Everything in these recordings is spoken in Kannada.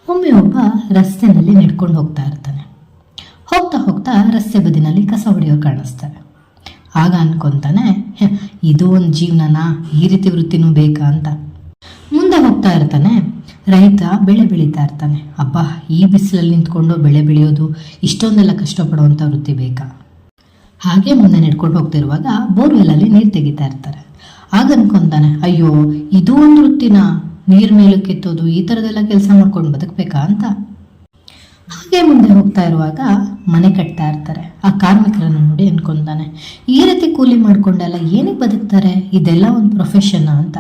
ಒಮ್ಮೆ ಒಬ್ಬ ರಸ್ತೆನಲ್ಲಿ ನಡ್ಕೊಂಡು ಹೋಗ್ತಾ ಇರ್ತಾನೆ. ಹೋಗ್ತಾ ಹೋಗ್ತಾ ರಸ್ತೆ ಬದಿನಲ್ಲಿ ಕಸ ಹೊಡೆಯೋರು ಕಾಣಿಸ್ತಾರೆ. ಆಗ ಅನ್ಕೊಂತಾನೆ, ಇದು ಒಂದು ಜೀವನನಾ, ಈ ರೀತಿ ವೃತ್ತಿನೂ ಬೇಕಾ ಅಂತ. ಮುಂದೆ ಹೋಗ್ತಾ ಇರ್ತಾನೆ. ರೈತ ಬೆಳೆ ಬೆಳೀತಾ ಇರ್ತಾನೆ. ಅಬ್ಬಾ, ಈ ಬಿಸಿಲಲ್ಲಿ ನಿಂತ್ಕೊಂಡು ಬೆಳೆ ಬೆಳೆಯೋದು, ಇಷ್ಟೊಂದೆಲ್ಲ ಕಷ್ಟಪಡುವಂಥ ವೃತ್ತಿ ಬೇಕಾ? ಹಾಗೆ ಮುಂದೆ ನಡ್ಕೊಂಡು ಹೋಗ್ತಿರುವಾಗ ಬೋರ್ವೆಲ್ಲಲ್ಲಿ ನೀರು ತೆಗಿತಾ ಇರ್ತಾರೆ. ಆಗ ಅನ್ಕೊಂತಾನೆ, ಅಯ್ಯೋ, ಇದು ಒಂದು ವೃತ್ತಿನ, ನೀರು ಮೇಲಕ್ಕೆ ಎತ್ತೋದು, ಈ ಥರದೆಲ್ಲ ಕೆಲಸ ಮಾಡ್ಕೊಂಡು ಬದುಕಬೇಕಾ ಅಂತ. ಹಾಗೆ ಮುಂದೆ ಹೋಗ್ತಾ ಇರುವಾಗ ಮನೆ ಕಟ್ತಾ ಇರ್ತಾರೆ. ಆ ಕಾರ್ಮಿಕರನ್ನು ನೋಡಿ ಅನ್ಕೊಂತಾನೆ, ಈ ರೀತಿ ಕೂಲಿ ಮಾಡ್ಕೊಂಡೆಲ್ಲ ಏನಕ್ಕೆ ಬದುಕ್ತಾರೆ, ಇದೆಲ್ಲ ಒಂದು ಪ್ರೊಫೆಷನ್ ಅಂತ.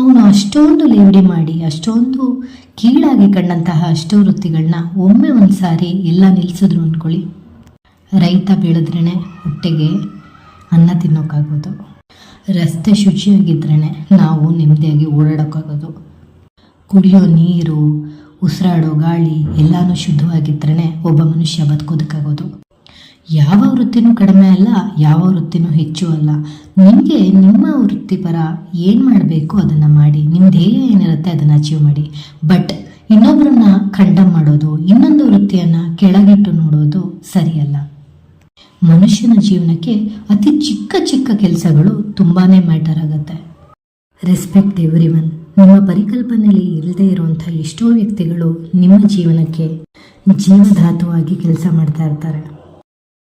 ಅವನು ಅಷ್ಟೊಂದು ಲೇವಡಿ ಮಾಡಿ, ಅಷ್ಟೊಂದು ಕೀಳಾಗಿ ಕಂಡಂತಹ ಅಷ್ಟೋ ವೃತ್ತಿಗಳನ್ನ ಒಮ್ಮೆ ಒಂದು ಸಾರಿ ಎಲ್ಲ ನಿಲ್ಲಿಸಿದ್ರು ಅಂದ್ಕೊಳ್ಳಿ. ರೈತ ಬೆಳೆದ್ರೇ ಹೊಟ್ಟೆಗೆ ಅನ್ನ ತಿನ್ನೋಕ್ಕಾಗೋದು, ರಸ್ತೆ ಶುಚಿಯಾಗಿದ್ರೇ ನಾವು ನೆಮ್ಮದಿಯಾಗಿ ಓಡಾಡೋಕ್ಕಾಗೋದು, ಕುಡಿಯೋ ನೀರು, ಉಸಿರಾಡೋ ಗಾಳಿ ಎಲ್ಲನೂ ಶುದ್ಧವಾಗಿದ್ರೇ ಒಬ್ಬ ಮನುಷ್ಯ ಬದುಕೋದಕ್ಕಾಗೋದು. ಯಾವ ವೃತ್ತಿನೂ ಕಡಿಮೆ ಅಲ್ಲ, ಯಾವ ವೃತ್ತಿನೂ ಹೆಚ್ಚು ಅಲ್ಲ. ನಿಮಗೆ ನಿಮ್ಮ ವೃತ್ತಿಪರ ಏನು ಮಾಡಬೇಕು ಅದನ್ನು ಮಾಡಿ, ನಿಮ್ಮ ಧ್ಯೇಯ ಏನಿರುತ್ತೆ ಅದನ್ನು ಅಚೀವ್ ಮಾಡಿ. ಬಟ್ ಇನ್ನೊಬ್ಬರನ್ನ ಖಂಡಮ್ ಮಾಡೋದು, ಇನ್ನೊಂದು ವೃತ್ತಿಯನ್ನು ಕೆಳಗಿಟ್ಟು ನೋಡೋದು ಸರಿಯಲ್ಲ. ಮನುಷ್ಯನ ಜೀವನಕ್ಕೆ ಅತಿ ಚಿಕ್ಕ ಚಿಕ್ಕ ಕೆಲಸಗಳು ತುಂಬಾ ಮ್ಯಾಟರ್ ಆಗುತ್ತೆ. Respect everyone. ನಿಮ್ಮ ಪರಿಕಲ್ಪನೆಯಲ್ಲಿ ಇಲ್ಲದೆ ಇರುವಂಥ ಎಷ್ಟೋ ವ್ಯಕ್ತಿಗಳು ನಿಮ್ಮ ಜೀವನಕ್ಕೆ ಜೀವಧಾತುವಾಗಿ ಕೆಲಸ ಮಾಡ್ತಾ ಇರ್ತಾರೆ.